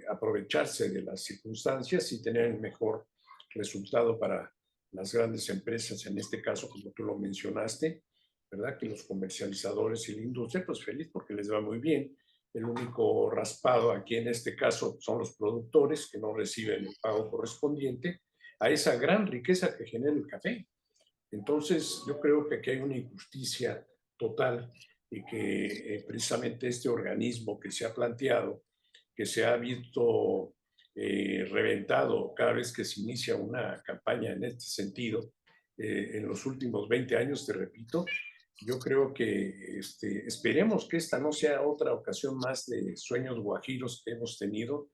aprovecharse de las circunstancias y tener el mejor resultado para las grandes empresas, en este caso, como tú lo mencionaste, ¿verdad? Que los comercializadores y la industria, pues feliz porque les va muy bien. El único raspado aquí en este caso son los productores que no reciben el pago correspondiente a esa gran riqueza que genera el café. Entonces, yo creo que aquí hay una injusticia total y que precisamente este organismo que se ha planteado, que se ha visto reventado cada vez que se inicia una campaña en este sentido, en los últimos 20 años, te repito, yo creo que esperemos que esta no sea otra ocasión más de sueños guajiros que hemos tenido,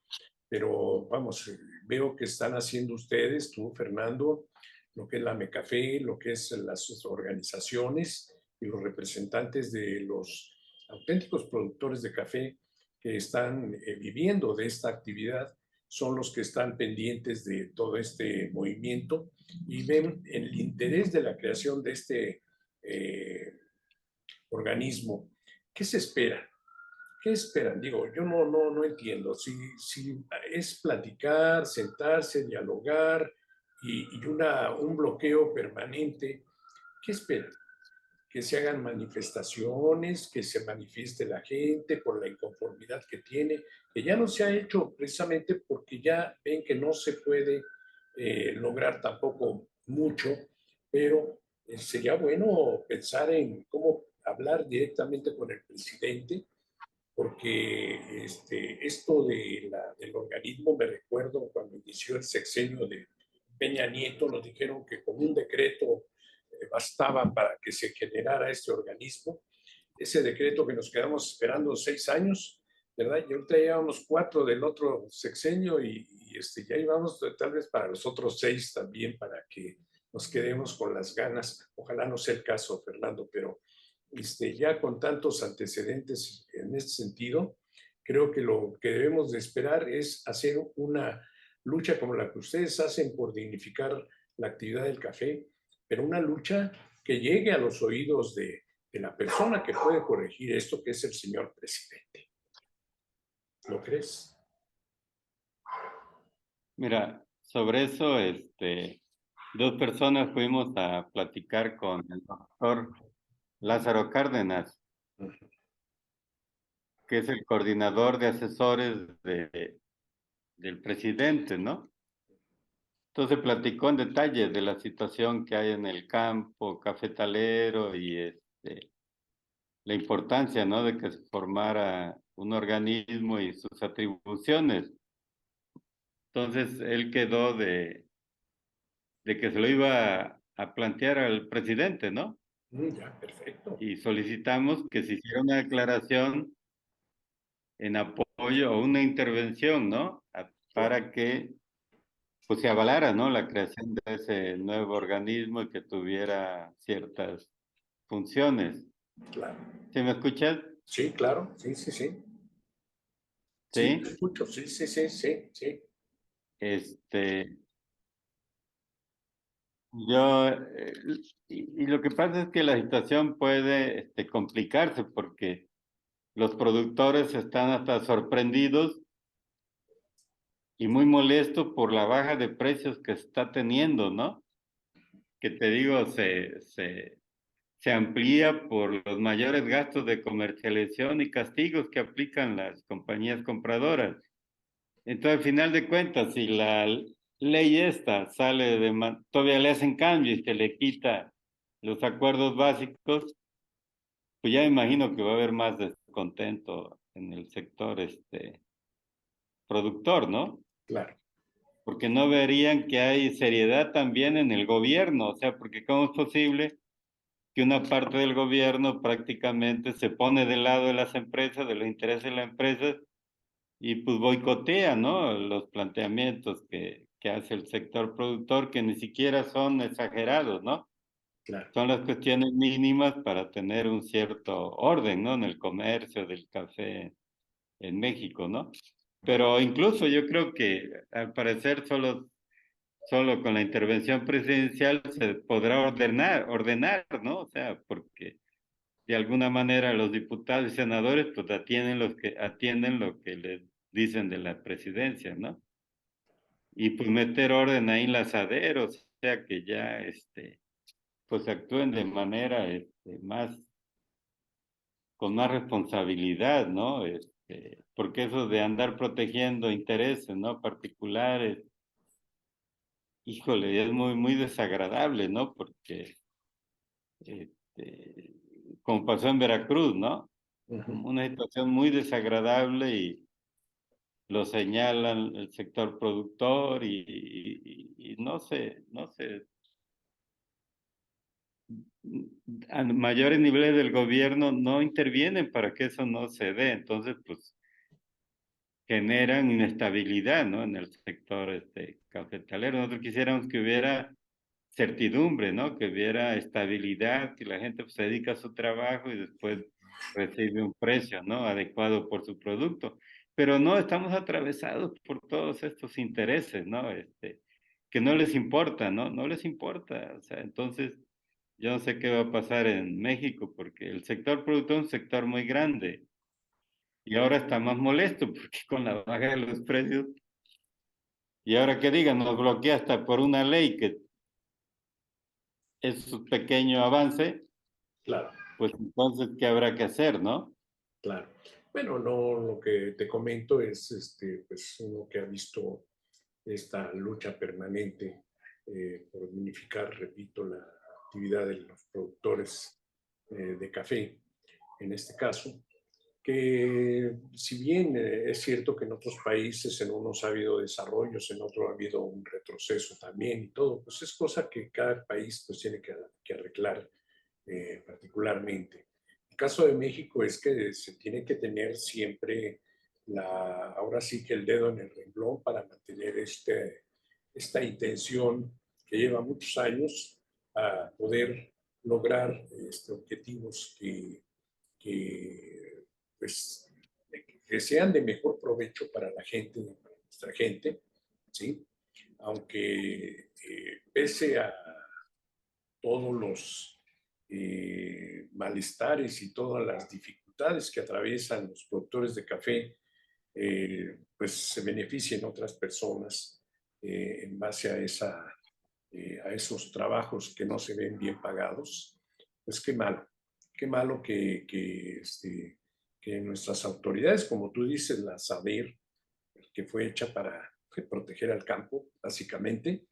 pero vamos, veo que están haciendo ustedes, tú, Fernando, lo que es la MECAFE, lo que es las organizaciones y los representantes de los auténticos productores de café que están viviendo de esta actividad, son los que están pendientes de todo este movimiento y ven el interés de la creación de este organismo. ¿Qué se espera? ¿Qué esperan? Digo, yo no entiendo. Si es platicar, sentarse, dialogar y un bloqueo permanente, ¿qué esperan? Que se hagan manifestaciones, que se manifieste la gente por la inconformidad que tiene, que ya no se ha hecho precisamente porque ya ven que no se puede lograr tampoco mucho, pero sería bueno pensar en cómo hablar directamente con el presidente, porque esto del organismo me recuerdo cuando inició el sexenio de Peña Nieto, nos dijeron que con un decreto bastaba para que se generara este organismo. Ese decreto que nos quedamos esperando 6 años, ¿verdad? Y ahorita llevamos 4 del otro sexenio y ya íbamos tal vez para los otros 6 también, para que nos quedemos con las ganas. Ojalá no sea el caso, Fernando, pero ya con tantos antecedentes en este sentido, creo que lo que debemos de esperar es hacer una lucha como la que ustedes hacen por dignificar la actividad del café, pero una lucha que llegue a los oídos de la persona que puede corregir esto, que es el señor presidente. ¿Lo crees? Mira, sobre eso, dos personas fuimos a platicar con el doctor Lázaro Cárdenas, que es el coordinador de asesores del presidente, ¿no? Entonces platicó en detalle de la situación que hay en el campo cafetalero y la importancia, ¿no? De que se formara un organismo y sus atribuciones. Entonces, él quedó de que se lo iba a plantear al presidente, ¿no? Ya, perfecto. Y solicitamos que se hiciera una declaración en apoyo o una intervención, ¿no? Claro, Para que pues se avalara, ¿no? La creación de ese nuevo organismo y que tuviera ciertas funciones. claro. ¿Sí me escuchas? Sí, claro, sí, sí, sí. Sí, te Sí. escucho, sí, sí, sí, sí, sí. Este, yo, y lo que pasa es que la situación puede complicarse porque los productores están hasta sorprendidos y muy molestos por la baja de precios que está teniendo, ¿no? Que te digo, se amplía por los mayores gastos de comercialización y castigos que aplican las compañías compradoras. Entonces, al final de cuentas, si la ley esta sale todavía le hacen cambio y se le quita los acuerdos básicos, pues ya me imagino que va a haber más descontento en el sector productor, ¿no? Claro, Porque no verían que hay seriedad también en el gobierno, o sea, porque ¿cómo es posible que una parte del gobierno prácticamente se pone del lado de las empresas, de los intereses de las empresas, y pues boicotea, ¿no? Los planteamientos que hace el sector productor, que ni siquiera son exagerados, ¿no? claro. Son las cuestiones mínimas para tener un cierto orden, ¿no? En el comercio del café en México, ¿no? Pero incluso yo creo que al parecer solo con la intervención presidencial se podrá ordenar, ¿no? O sea, porque de alguna manera los diputados y senadores pues atienden lo que les dicen de la presidencia, ¿no? Y pues meter orden ahí en las aderos, o sea que ya pues actúen de manera más con más responsabilidad, ¿no? Porque eso de andar protegiendo intereses, ¿no? Particulares, híjole, es muy desagradable, ¿no? Porque este, como pasó en Veracruz, ¿no? Ujú. Una situación muy desagradable y lo señalan el sector productor y no sé, a mayores niveles del gobierno no intervienen para que eso no se dé, entonces pues generan inestabilidad, ¿no? En el sector cafetalero. Nosotros quisiéramos que hubiera certidumbre, ¿no? Que hubiera estabilidad, que la gente pues, se dedica a su trabajo y después recibe un precio, ¿no? Adecuado por su producto. Pero no, estamos atravesados por todos estos intereses, ¿no? Que no les importa, ¿no? No les importa. O sea, entonces, yo no sé qué va a pasar en México porque el sector productor es un sector muy grande y ahora está más molesto porque con la baja de los precios y ahora que digan, nos bloquea hasta por una ley que es un pequeño avance, Claro, pues entonces, ¿qué habrá que hacer, no? claro. Bueno, no, lo que te comento es, pues, uno que ha visto esta lucha permanente por dignificar, repito, la actividad de los productores de café, en este caso, que si bien es cierto que en otros países, en unos ha habido desarrollos, en otros ha habido un retroceso también y todo, pues es cosa que cada país pues tiene que arreglar particularmente. El caso de México es que se tiene que tener siempre ahora sí que el dedo en el renglón para mantener esta intención que lleva muchos años a poder lograr objetivos que, pues, que sean de mejor provecho para la gente, para nuestra gente, ¿sí? Aunque pese a todos los malestares y todas las dificultades que atraviesan los productores de café, pues se beneficien otras personas en base a esos trabajos que no se ven bien pagados. Pues qué malo que nuestras autoridades, como tú dices, la SABER, que fue hecha para proteger al campo, básicamente,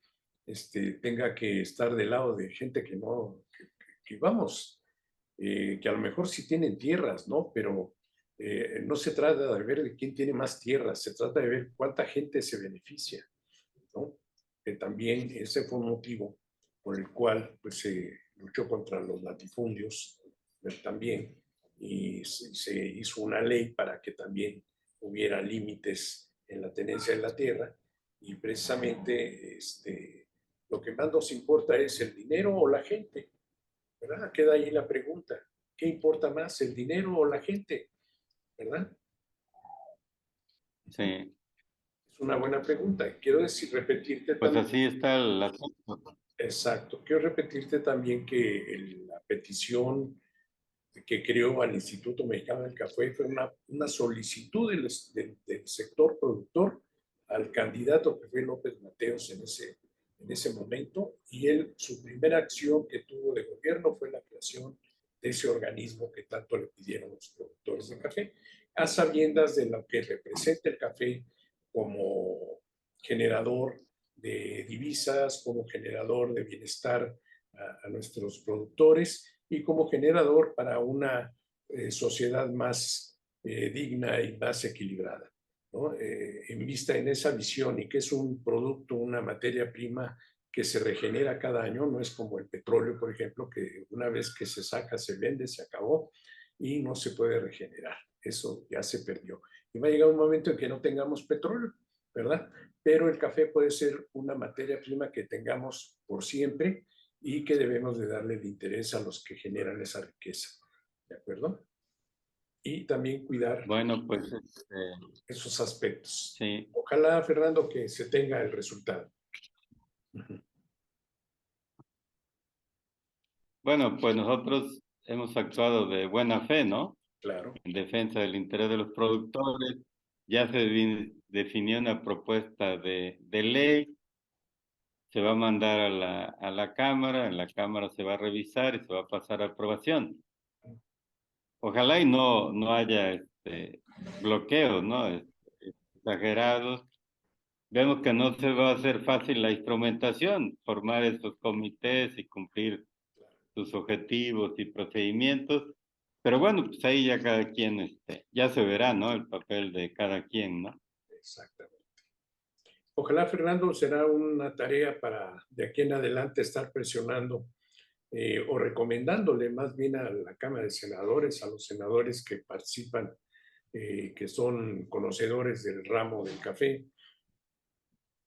tenga que estar del lado de gente que no, que vamos, que a lo mejor sí tienen tierras, ¿no? Pero no se trata de ver de quién tiene más tierras, se trata de ver cuánta gente se beneficia, ¿no? Que también ese fue un motivo por el cual pues, se luchó contra los latifundios también y se hizo una ley para que también hubiera límites en la tenencia de la tierra y precisamente lo que más nos importa es el dinero o la gente, ¿verdad? Queda ahí la pregunta, ¿qué importa más, el dinero o la gente? ¿Verdad? Sí, Es una buena pregunta. Quiero decir, repetirte pues también. así está el asunto. Exacto. Quiero repetirte también que la petición que creó al Instituto Mexicano del Café fue una solicitud del sector productor al candidato que fue López Mateos en ese momento, y él, su primera acción que tuvo de gobierno fue la creación de ese organismo que tanto le pidieron los productores de café, a sabiendas de lo que representa el café como generador de divisas, como generador de bienestar a nuestros productores y como generador para una sociedad más digna y más equilibrada, ¿no? En vista en esa visión y que es un producto, una materia prima que se regenera cada año, no es como el petróleo, por ejemplo, que una vez que se saca, se vende, se acabó y no se puede regenerar. Eso ya se perdió. Y va a llegar un momento en que no tengamos petróleo, ¿verdad? Pero el café puede ser una materia prima que tengamos por siempre y que debemos de darle el interés a los que generan esa riqueza, ¿de acuerdo? Y también cuidar Bueno, pues esos aspectos. sí. Ojalá, Fernando, que se tenga el resultado. Bueno, pues nosotros hemos actuado de buena fe, ¿no? Claro, En defensa del interés de los productores. Ya se definió una propuesta de ley, se va a mandar a la Cámara, en la Cámara se va a revisar y se va a pasar a aprobación. Ojalá y no haya bloqueos, ¿no? Exagerados. Vemos que no se va a hacer fácil la instrumentación, formar estos comités y cumplir sus objetivos y procedimientos. Pero bueno, pues ahí ya cada quien, ya se verá, ¿no? El papel de cada quien, ¿no? exactamente. Ojalá, Fernando, será una tarea para de aquí en adelante estar presionando o recomendándole más bien a la Cámara de Senadores, a los senadores que participan, que son conocedores del ramo del café,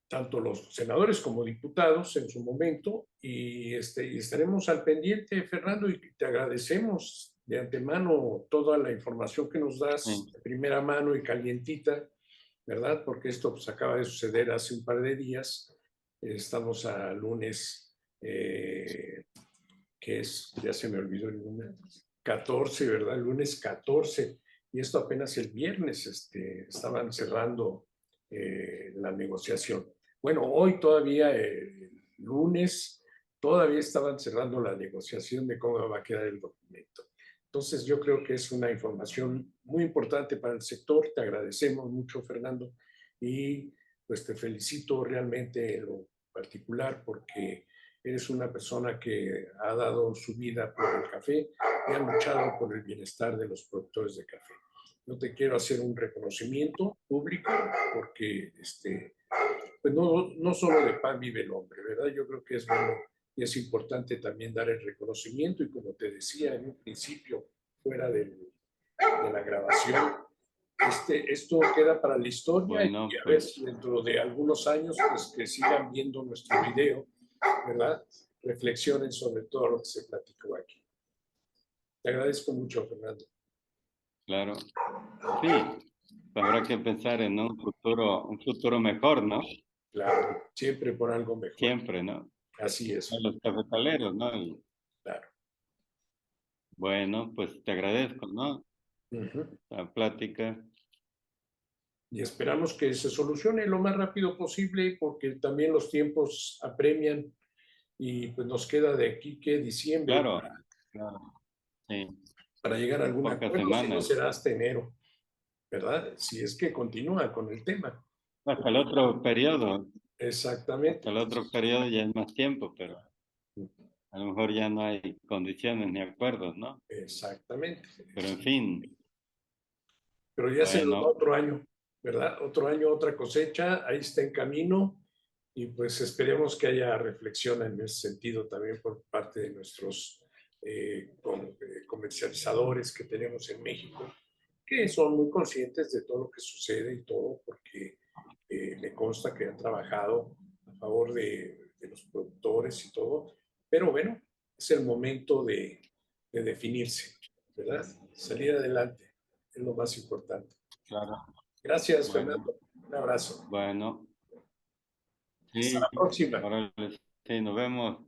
tanto los senadores como diputados en su momento, y estaremos al pendiente, Fernando, y te agradecemos de antemano toda la información que nos das Sí. de primera mano y calientita, ¿verdad? Porque esto pues, acaba de suceder hace un par de días. Estamos a lunes, que es, ya se me olvidó el número, 14, ¿verdad? El lunes 14, y esto apenas el viernes estaban cerrando la negociación. Bueno, hoy todavía, el lunes, todavía estaban cerrando la negociación de cómo va a quedar el documento. Entonces, yo creo que es una información muy importante para el sector. Te agradecemos mucho, Fernando, y pues te felicito realmente en lo particular porque eres una persona que ha dado su vida por el café y ha luchado por el bienestar de los productores de café. Yo te quiero hacer un reconocimiento público porque pues no solo de pan vive el hombre, ¿verdad? Yo creo que es bueno y es importante también dar el reconocimiento y como te decía en un principio, fuera de la grabación, esto queda para la historia y Bueno, a ver pues si dentro de algunos años pues que sigan viendo nuestro video, ¿verdad? Reflexionen sobre todo lo que se platicó aquí. Te agradezco mucho, Fernando. claro. Sí, habrá que pensar en un futuro mejor, ¿no? Claro, siempre por algo mejor. Siempre, ¿no? Así A es, los cafetaleros, ¿no? claro. Bueno, pues te agradezco, ¿no? Ujú. La plática. Y esperamos que se solucione lo más rápido posible porque también los tiempos apremian y pues nos queda de aquí que diciembre Claro, claro, sí, para llegar a algún pocas acuerdo, si no semanas. será hasta enero, ¿verdad? Si es que continúa con el tema. Hasta el otro periodo, hasta Exactamente. el otro periodo ya es más tiempo, pero A lo mejor ya no hay condiciones ni acuerdos, ¿no? Exactamente. Pero en fin, Pero ya se nos va bueno, otro año, ¿verdad? Otro año, otra cosecha, ahí está en camino y pues esperemos que haya reflexión en ese sentido también por parte de nuestros comercializadores que tenemos en México, que son muy conscientes de todo lo que sucede y todo, porque me consta que han trabajado a favor de los productores y todo, pero bueno, es el momento de definirse, ¿verdad? Salir adelante es lo más importante. claro, Gracias, bueno, Fernando. Un abrazo. bueno, Hasta sí, la próxima. ahora sí, nos vemos.